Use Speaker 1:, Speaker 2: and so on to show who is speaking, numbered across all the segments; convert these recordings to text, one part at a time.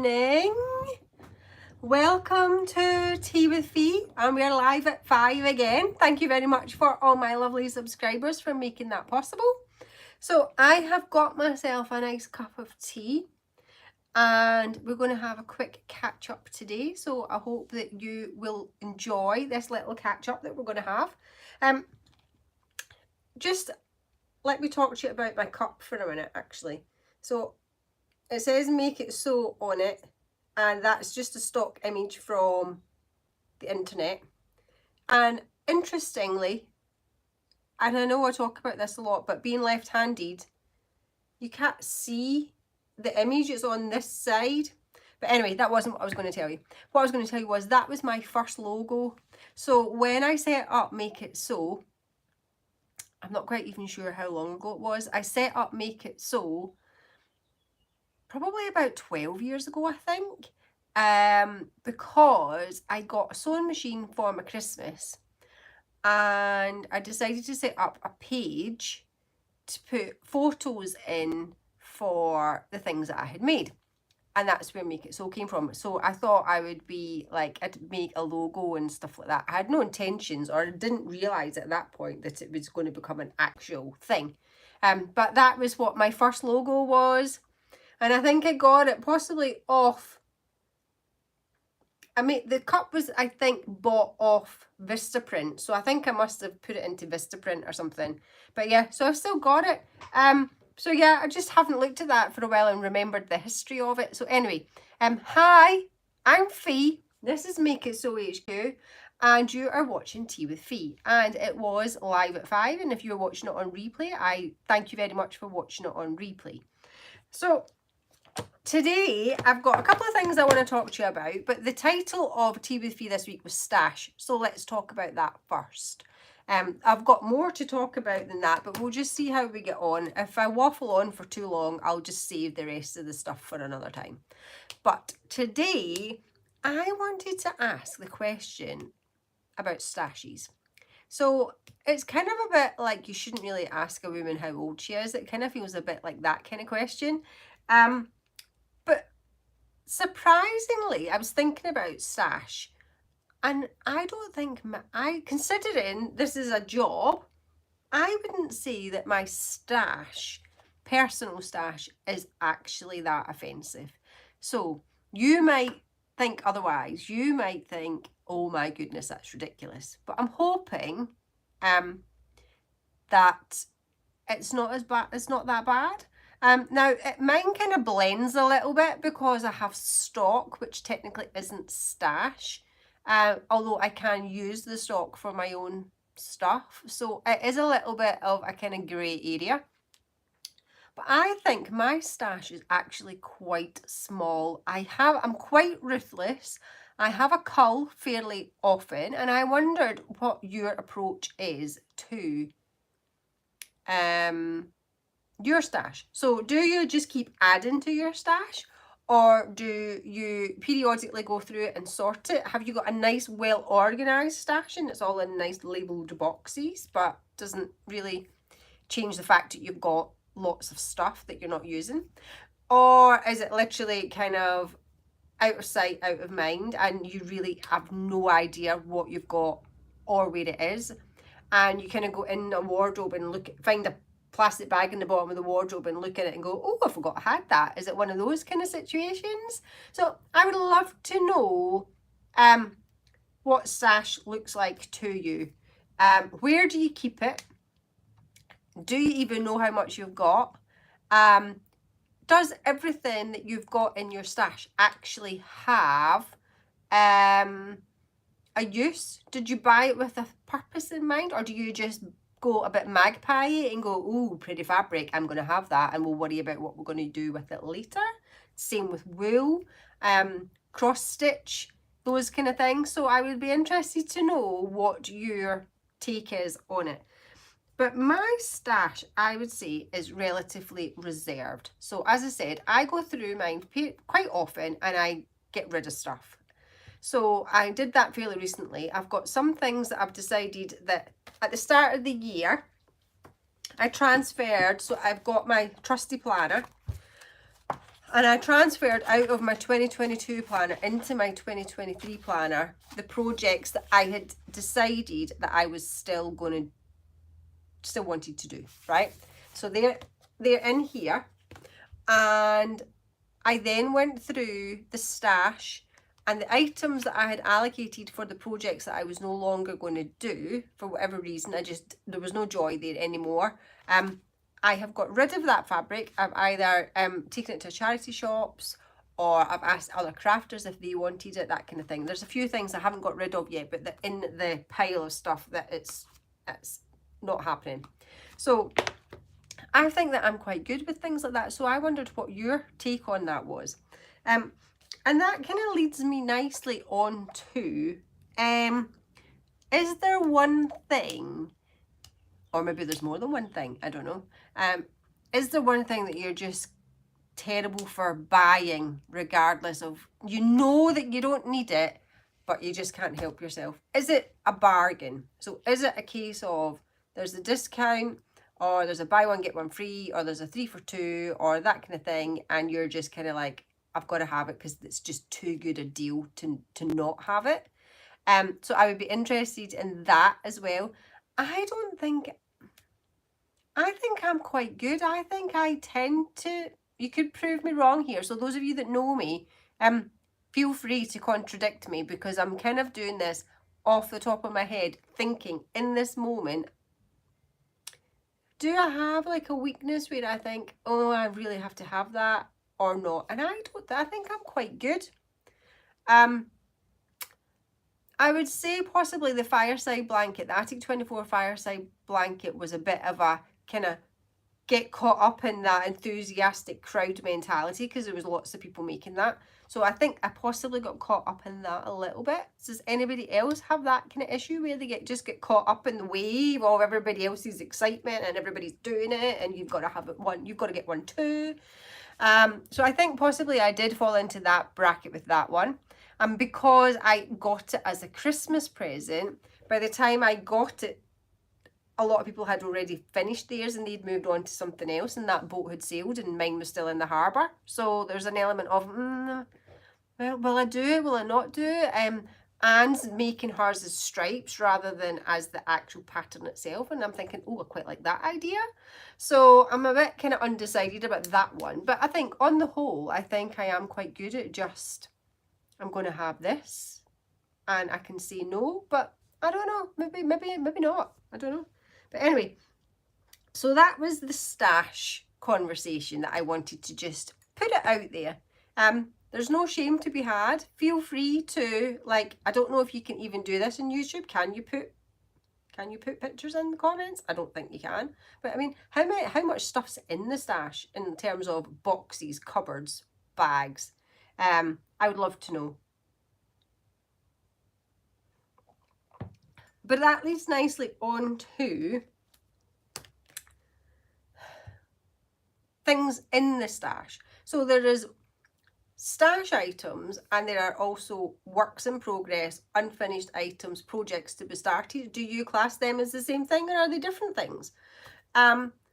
Speaker 1: evening. Welcome to Tea with Fee, and we're live at 5 again. Thank you very much for all my lovely subscribers for making that possible. So I have got myself a nice cup of tea and we're going to have a quick catch up today. So I hope that you will enjoy this little catch up that we're going to have. Just let me talk to you about my cup for a minute actually. So it says make it so on it, and that's just a stock image from the internet. And interestingly, and I know I talk about this a lot, but being left-handed, you can't see the image, it's on this side. But anyway, that wasn't what I was going to tell you. What I was going to tell you was that was my first logo. So when I set up Make It So, I'm not quite even sure how long ago it was, I set up Make It So probably about 12 years ago, I think, because I got a sewing machine for my Christmas, and I decided to set up a page to put photos in for the things that I had made, and that's where Make It So came from. So I thought I would be like, I'd make a logo and stuff like that. I had no intentions, or I didn't realise at that point that it was going to become an actual thing, but that was what my first logo was. And I think I got it possibly off, I mean, the cup was, I think, bought off Vistaprint. So I think I must have put it into Vistaprint or something. But yeah, so I've still got it. So yeah, I just haven't looked at that for a while and remembered the history of it. So anyway, hi, I'm Fee. This is Make It So HQ. And you are watching Tea with Fee. And it was live at 5. And if you're watching it on replay, I thank you very much for watching it on replay. So today, I've got a couple of things I want to talk to you about, but the title of Tea with Fee this week was Stash, so let's talk about that first. I've got more to talk about than that, but we'll just see how we get on. If I waffle on for too long, I'll just save the rest of the stuff for another time. But today, I wanted to ask the question about stashes. So it's kind of a bit like you shouldn't really ask a woman how old she is. It kind of feels a bit like that kind of question. But surprisingly, I was thinking about stash, and I don't think considering this is a job, I wouldn't say that my stash, personal stash, is actually that offensive. So you might think otherwise. You might think, oh my goodness, that's ridiculous. But I'm hoping that it's not as bad. It's not that bad. Now, mine kind of blends a little bit because I have stock, which technically isn't stash, although I can use the stock for my own stuff. So it is a little bit of a kind of grey area. But I think my stash is actually quite small. I'm quite ruthless. I have a cull fairly often, and I wondered what your approach is to your stash. So do you just keep adding to your stash, or do you periodically go through it and sort it? Have you got a nice well organized stash and it's all in nice labeled boxes, but doesn't really change the fact that you've got lots of stuff that you're not using? Or is it literally kind of out of sight, out of mind, and you really have no idea what you've got or where it is, and you kind of go in a wardrobe and find a plastic bag in the bottom of the wardrobe and look at it and go, oh, I forgot I had that. Is it one of those kind of situations? So I would love to know what stash looks like to you. Where do you keep it? Do you even know how much you've got? Does everything that you've got in your stash actually have a use? Did you buy it with a purpose in mind, or do you just go a bit magpie and go, ooh, pretty fabric, I'm going to have that, and we'll worry about what we're going to do with it later? Same with wool, cross stitch, those kind of things. So I would be interested to know what your take is on it. But my stash, I would say, is relatively reserved. So as I said, I go through mine quite often and I get rid of stuff. So I did that fairly recently. I've got some things that I've decided that at the start of the year, I transferred. So I've got my trusty planner. And I transferred out of my 2022 planner into my 2023 planner the projects that I had decided that I was still wanted to do, right? So they're in here. And I then went through the stash, and the items that I had allocated for the projects that I was no longer going to do for whatever reason, there was no joy there anymore. I have got rid of that fabric. I've either taken it to charity shops, or I've asked other crafters if they wanted it, that kind of thing. There's a few things I haven't got rid of yet, but in the pile of stuff that it's not happening. So I think that I'm quite good with things like that. So I wondered what your take on that was. And that kind of leads me nicely on to, is there one thing, or maybe there's more than one thing, I don't know. Is there one thing that you're just terrible for buying, regardless of, you know that you don't need it, but you just can't help yourself? Is it a bargain? So is it a case of there's a discount, or there's a buy one get one free, or there's a 3 for 2, or that kind of thing, and you're just kind of like, I've got to have it because it's just too good a deal to not have it? So I would be interested in that as well. I think I'm quite good. I think I tend to, you could prove me wrong here. So those of you that know me, feel free to contradict me, because I'm kind of doing this off the top of my head, thinking in this moment, do I have like a weakness where I think, oh, I really have to have that, or not? And I think I'm quite good. I would say possibly the fireside blanket, the Attic 24 fireside blanket, was a bit of a kind of get caught up in that enthusiastic crowd mentality, because there was lots of people making that. So I think I possibly got caught up in that a little bit. Does anybody else have that kind of issue where they just get caught up in the wave of everybody else's excitement and everybody's doing it and you've got to have it one, you've got to get one too? So I think possibly I did fall into that bracket with that one. And because I got it as a Christmas present, by the time I got it, a lot of people had already finished theirs and they'd moved on to something else, and that boat had sailed and mine was still in the harbour. So there's an element of, well, will I do it? Will I not do it? Anne's making hers as stripes rather than as the actual pattern itself. And I'm thinking, oh, I quite like that idea. So I'm a bit kind of undecided about that one. But I think on the whole, I think I am quite good at just, I'm going to have this and I can say no, but I don't know, maybe not, I don't know. But anyway, so that was the stash conversation that I wanted to just put it out there. There's no shame to be had. Feel free to, like, I don't know if you can even do this on YouTube. Can you put pictures in the comments? I don't think you can. But I mean, how much stuff's in the stash in terms of boxes, cupboards, bags? I would love to know. But that leads nicely on to things in the stash. So there is stash items, and there are also works in progress, unfinished items, projects to be started. Do you class them as the same thing, or are they different things?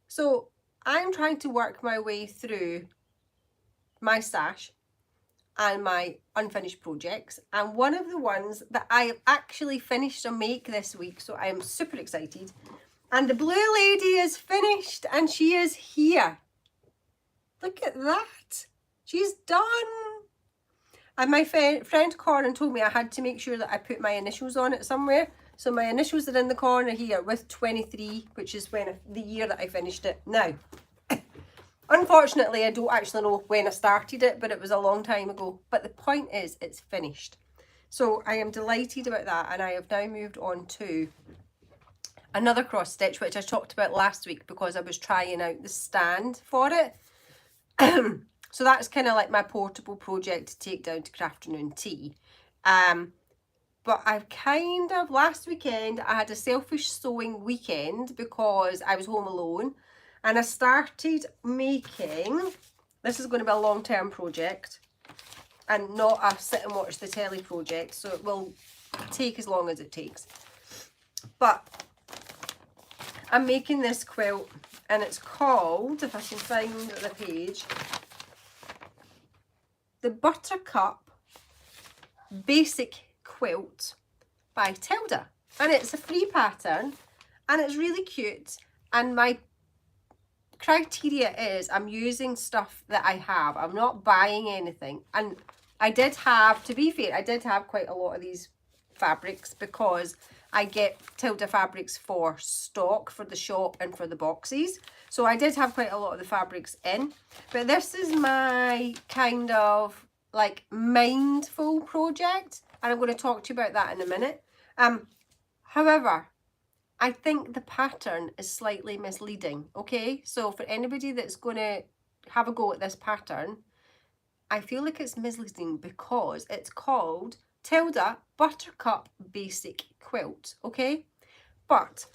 Speaker 1: So I'm trying to work my way through my stash and my unfinished projects, and one of the ones that I have actually finished a make this week, so I am super excited, and the blue lady is finished and she is here. Look at that, she's done. And my friend Corin told me I had to make sure that I put my initials on it somewhere, so my initials are in the corner here with 23, which is the year that I finished it. Now unfortunately, I don't actually know when I started it, but it was a long time ago. But the point is, it's finished. So I am delighted about that. And I have now moved on to another cross stitch, which I talked about last week because I was trying out the stand for it. So that's kind of like my portable project to take down to Crafternoon Tea. But I've kind of, last weekend, I had a selfish sewing weekend because I was home alone. And I started making, this is going to be a long-term project and not a sit and watch the telly project, so it will take as long as it takes. But I'm making this quilt, and it's called, if I can find the page, the Buttercup Basic Quilt by Tilda. And it's a free pattern and it's really cute. And my criteria is I'm using stuff that I have. I'm not buying anything. And I did have, to be fair, I did have quite a lot of these fabrics because I get Tilda fabrics for stock for the shop and for the boxes. So I did have quite a lot of the fabrics in. But this is my kind of like mindful project. And I'm going to talk to you about that in a minute. However, I think the pattern is slightly misleading, okay? So for anybody that's going to have a go at this pattern, I feel like it's misleading because it's called Tilda Buttercup Basic Quilt, okay? But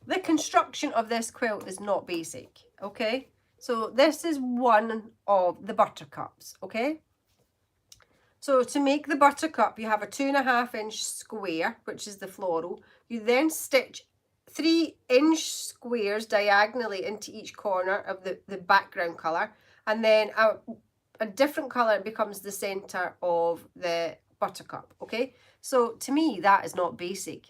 Speaker 1: the construction of this quilt is not basic, okay? So this is one of the buttercups, okay? So to make the buttercup, you have a 2.5-inch square, which is the floral. You then stitch 3-inch squares diagonally into each corner of the background colour. And then a different colour becomes the centre of the buttercup, okay? So to me, that is not basic.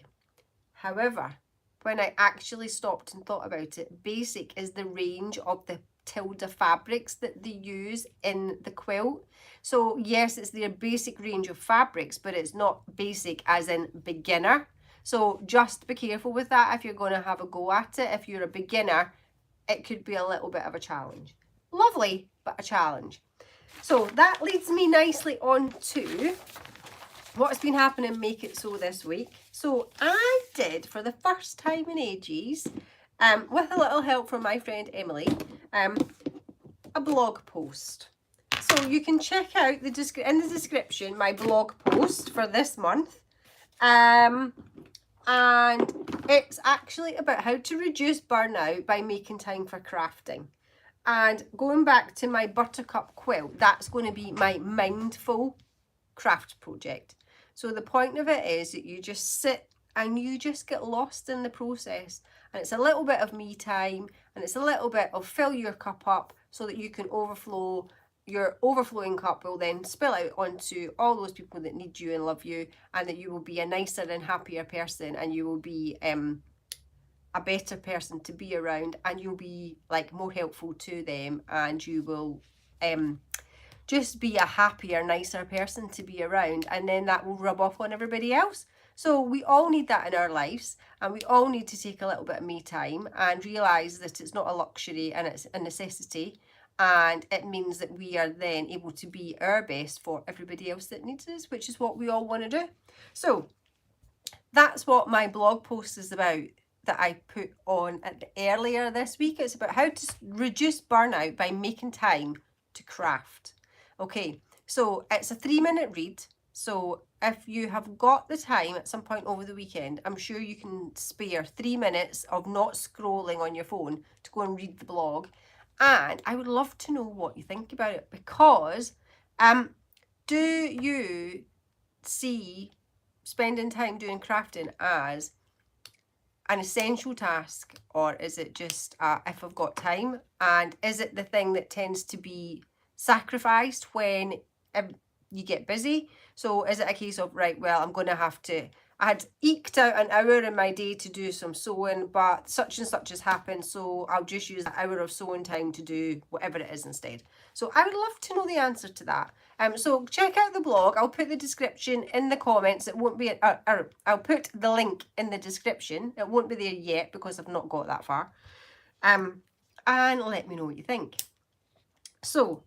Speaker 1: However, when I actually stopped and thought about it, basic is the range of the Tilda fabrics that they use in the quilt. So yes, it's their basic range of fabrics, but it's not basic as in beginner. So just be careful with that if you're going to have a go at it. If you're a beginner, it could be a little bit of a challenge. Lovely, but a challenge. So that leads me nicely on to what's been happening Make It So this week. So I did, for the first time in ages, with a little help from my friend Emily, a blog post. So you can check out in the description my blog post for this month. And it's actually about how to reduce burnout by making time for crafting. And going back to my Buttercup quilt, that's going to be my mindful craft project. So the point of it is that you just sit and you just get lost in the process. And it's a little bit of me time and it's a little bit of fill your cup up so that you can overflow. Your overflowing cup will then spill out onto all those people that need you and love you, and that you will be a nicer and happier person, and you will be a better person to be around, and you'll be like more helpful to them, and you will just be a happier, nicer person to be around, and then that will rub off on everybody else. So we all need that in our lives, and we all need to take a little bit of me time and realise that it's not a luxury and it's a necessity. And it means that we are then able to be our best for everybody else that needs us, which is what we all want to do. So that's what my blog post is about that I put on earlier this week. It's about how to reduce burnout by making time to craft. Okay, so it's a 3-minute read. So if you have got the time at some point over the weekend, I'm sure you can spare 3 minutes of not scrolling on your phone to go and read the blog. And I would love to know what you think about it, because do you see spending time doing crafting as an essential task, or is it just if I've got time? And is it the thing that tends to be sacrificed when you get busy? So is it a case of, right, well, I'm going to have to, I had eked out an hour in my day to do some sewing, but such and such has happened, so I'll just use that hour of sewing time to do whatever it is instead. So I would love to know the answer to that. So check out the blog. I'll put the description in the comments. It won't be, I'll put the link in the description. It won't be there yet because I've not got that far. And let me know what you think. So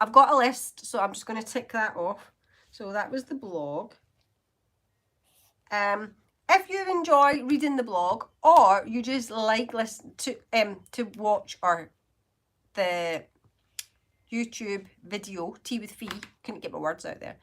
Speaker 1: I've got a list, so I'm just going to tick that off. So that was the blog. If you enjoy reading the blog, or you just like listen to watch or the YouTube video Tea with Fee, couldn't get my words out there.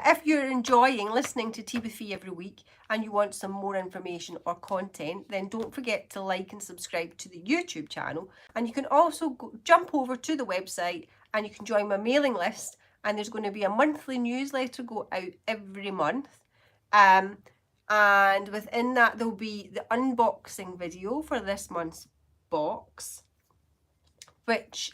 Speaker 1: If you're enjoying listening to Tea with Fee every week and you want some more information or content, then don't forget to like and subscribe to the YouTube channel. And you can also jump over to the website and you can join my mailing list, and there's going to be a monthly newsletter go out every month. And within that, there'll be the unboxing video for this month's box. which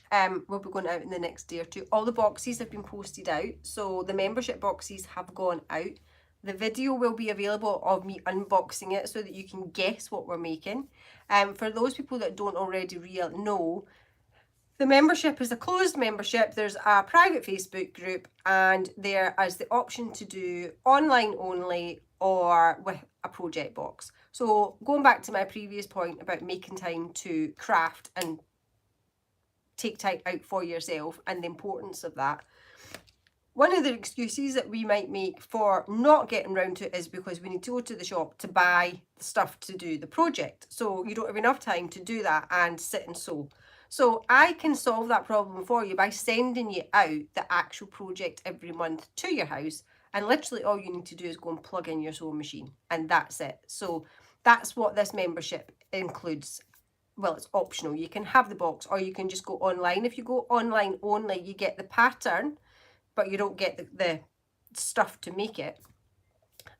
Speaker 1: will be going out in the next day or two. All the boxes have been posted out, so the membership boxes have gone out. The video will be available of me unboxing it so that you can guess what we're making. For those people that don't already know, the membership is a closed membership. There's a private Facebook group, and there is the option to do online only or with a project box. So going back to my previous point about making time to craft and take time out for yourself and the importance of that. One of the excuses that we might make for not getting round to it is because we need to go to the shop to buy the stuff to do the project. So you don't have enough time to do that and sit and sew. So I can solve that problem for you by sending you out the actual project every month to your house. And literally all you need to do is go and plug in your sewing machine, and that's it. So that's what this membership includes. Well, it's optional. You can have the box or you can just go online. If you go online only, you get the pattern, but you don't get the stuff to make it.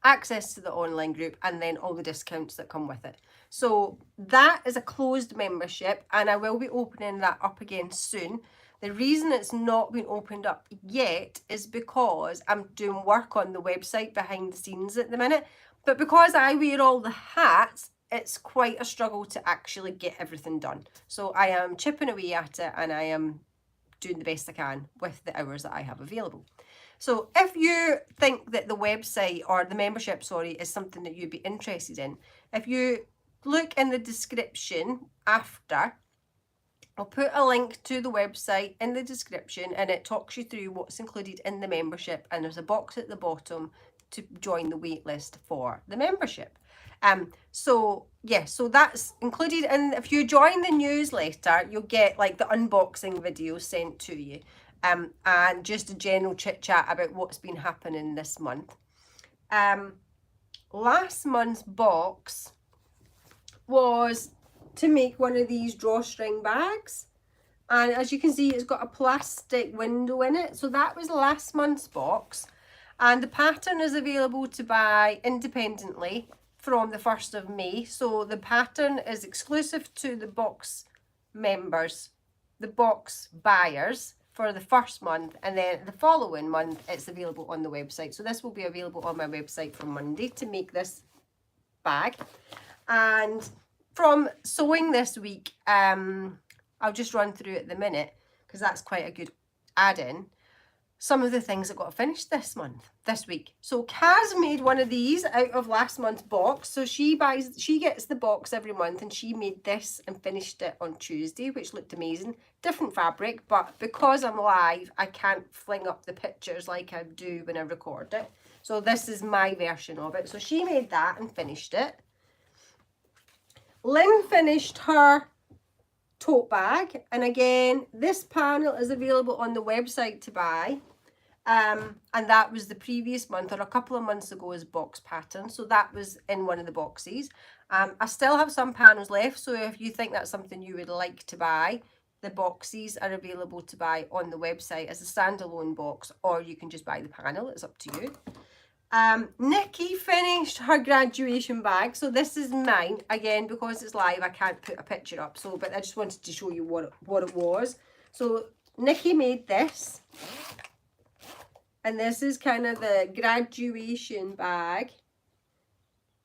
Speaker 1: Access to the online group, and then all the discounts that come with it. So that is a closed membership, and I will be opening that up again soon. The reason it's not been opened up yet is because I'm doing work on the website behind the scenes at the minute. But because I wear all the hats, it's quite a struggle to actually get everything done. So I am chipping away at it, and I am doing the best I can with the hours that I have available. So if you think that the website or the membership, is something that you'd be interested in, if you look in the description after, I'll put a link to the website in the description, and it talks you through what's included in the membership, and there's a box at the bottom to join the wait list for the membership. So that's included. And if you join the newsletter, you'll get like the unboxing videos sent to you, and just a general chit chat about what's been happening this month. Last month's box was to make one of these drawstring bags, and as you can see, it's got a plastic window in it. So that was last month's box, and the pattern is available to buy independently from the 1st of May. So the pattern is exclusive to the box members, the box buyers, for the first month, and then the following month it's available on the website. So this will be available on my website from Monday to make this bag. And from sewing this week, I'll just run through it at the minute because that's quite a good add-in. Some of the things that got finished this week. So Kaz made one of these out of last month's box. So she gets the box every month, and she made this and finished it on Tuesday, which looked amazing. Different fabric, but because I'm live, I can't fling up the pictures like I do when I record it. So this is my version of it. So she made that and finished it. Lynn finished her tote bag, and again, this panel is available on the website to buy. And that was the previous month or a couple of months ago as box pattern. So that was in one of the boxes. I still have some panels left, so if you think that's something you would like to buy, the boxes are available to buy on the website as a standalone box, or you can just buy the panel. It's up to you. Nikki finished her graduation bag. So this is mine. Again, because it's live, I can't put a picture up. So, but I just wanted to show you what it was. So Nikki made this. And this is kind of the graduation bag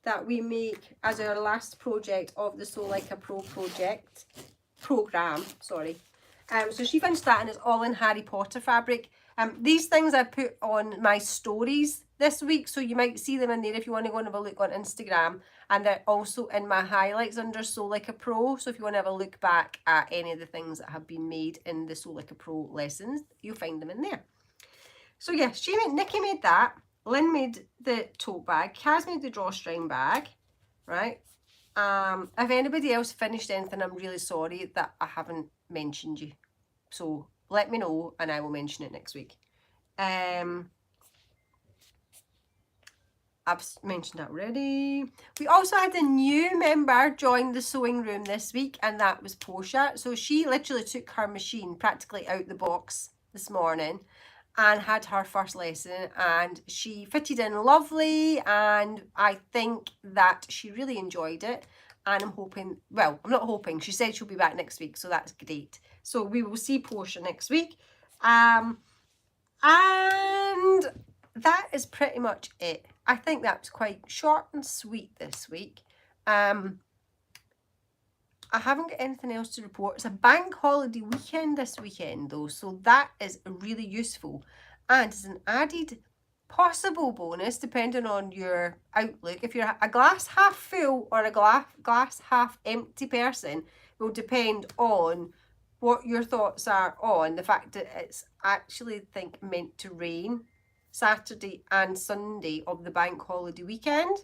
Speaker 1: that we make as our last project of the Sew Like a Pro program. So she finished that, and it's all in Harry Potter fabric. These things I put on my stories this week, so you might see them in there if you want to go and have a look on Instagram. And they're also in my highlights under Sew Like a Pro. So if you want to have a look back at any of the things that have been made in the Sew Like a Pro lessons, you'll find them in there. So yeah, Nikki made that. Lynn made the tote bag. Kaz made the drawstring bag, right? If anybody else finished anything, I'm really sorry that I haven't mentioned you. So let me know and I will mention it next week. I've mentioned that already. We also had a new member join the sewing room this week, and that was Portia. So she literally took her machine practically out the box this morning and had her first lesson, and she fitted in lovely, and I think that she really enjoyed it. and I'm hoping, well, I'm not hoping, she said she'll be back next week, so that's great. So we will see Portia next week. And that is pretty much it. I think that was quite short and sweet this week. I haven't got anything else to report. It's a bank holiday weekend this weekend though, so that is really useful. And as an added possible bonus, depending on your outlook, if you're a glass half full or a glass half empty person, will depend on what your thoughts are on the fact that it's actually, I think, meant to rain Saturday and Sunday of the bank holiday weekend.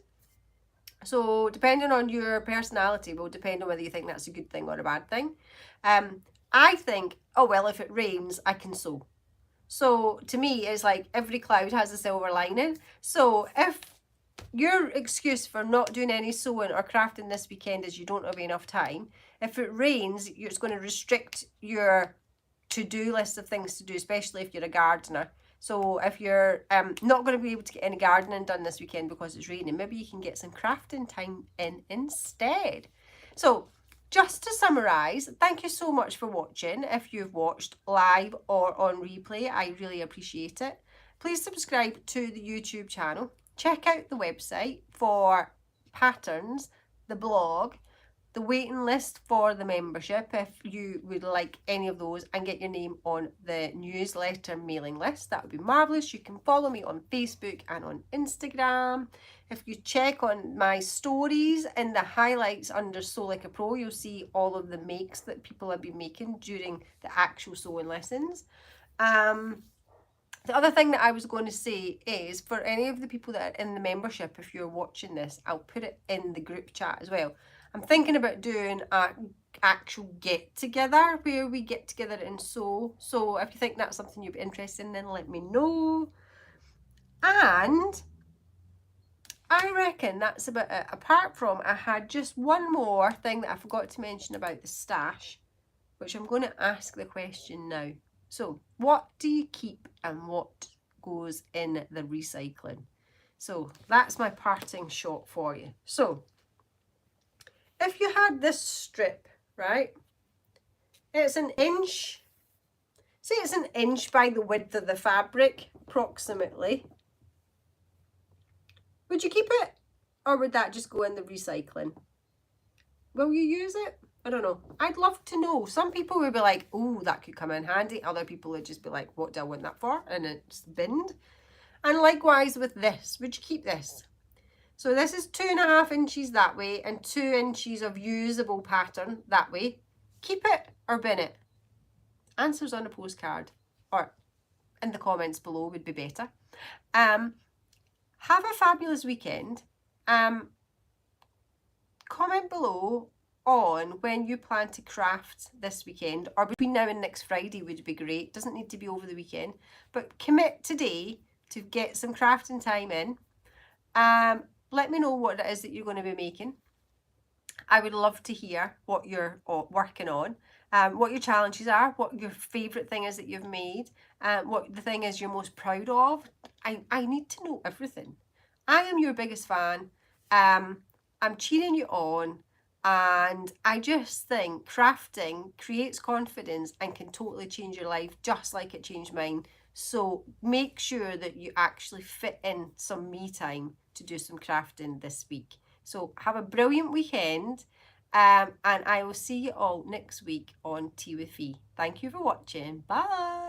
Speaker 1: So depending on your personality will depend on whether you think that's a good thing or a bad thing. I think, oh well, if it rains, I can sew. So to me, it's like every cloud has a silver lining. So if your excuse for not doing any sewing or crafting this weekend is you don't have enough time, if it rains, it's going to restrict your to-do list of things to do, especially if you're a gardener. So if you're not going to be able to get any gardening done this weekend because it's raining, maybe you can get some crafting time in instead. So just to summarise, thank you so much for watching. If you've watched live or on replay, I really appreciate it. Please subscribe to the YouTube channel. Check out the website for patterns, the blog, the waiting list for the membership if you would like any of those, and get your name on the newsletter mailing list. That would be marvellous. You can follow me on Facebook and on Instagram. If you check on my stories in the highlights under Sew Like a Pro, you'll see all of the makes that people have been making during the actual sewing lessons. The other thing that I was going to say is for any of the people that are in the membership, if you're watching this, I'll put it in the group chat as well. I'm thinking about doing an actual get together where we get together and sew. So if you think that's something you'd be interested in, then let me know. And I reckon that's about it. Apart from, I had just one more thing that I forgot to mention about the stash, which I'm going to ask the question now. So what do you keep and what goes in the recycling? So that's my parting shot for you. So if you had this strip, right, it's an inch, say it's an inch by the width of the fabric, approximately. Would you keep it, or would that just go in the recycling? Will you use it? I don't know. I'd love to know. Some people would be like, oh, that could come in handy. Other people would just be like, what do I want that for? And it's binned. And likewise with this, would you keep this? So this is 2.5 inches that way and 2 inches of usable pattern that way. Keep it or bin it? Answers on a postcard or in the comments below would be better. Have a fabulous weekend. Comment below on when you plan to craft this weekend, or between now and next Friday would be great. Doesn't need to be over the weekend, but commit today to get some crafting time in. Let me know what it is that you're going to be making. I would love to hear what you're working on, what your challenges are, what your favourite thing is that you've made, what the thing is you're most proud of. I need to know everything. I am your biggest fan. I'm cheering you on, and I just think crafting creates confidence and can totally change your life just like it changed mine. So make sure that you actually fit in some me time to do some crafting this week. So have a brilliant weekend, and I will see you all next week on Tea with Fee. Thank you for watching. Bye.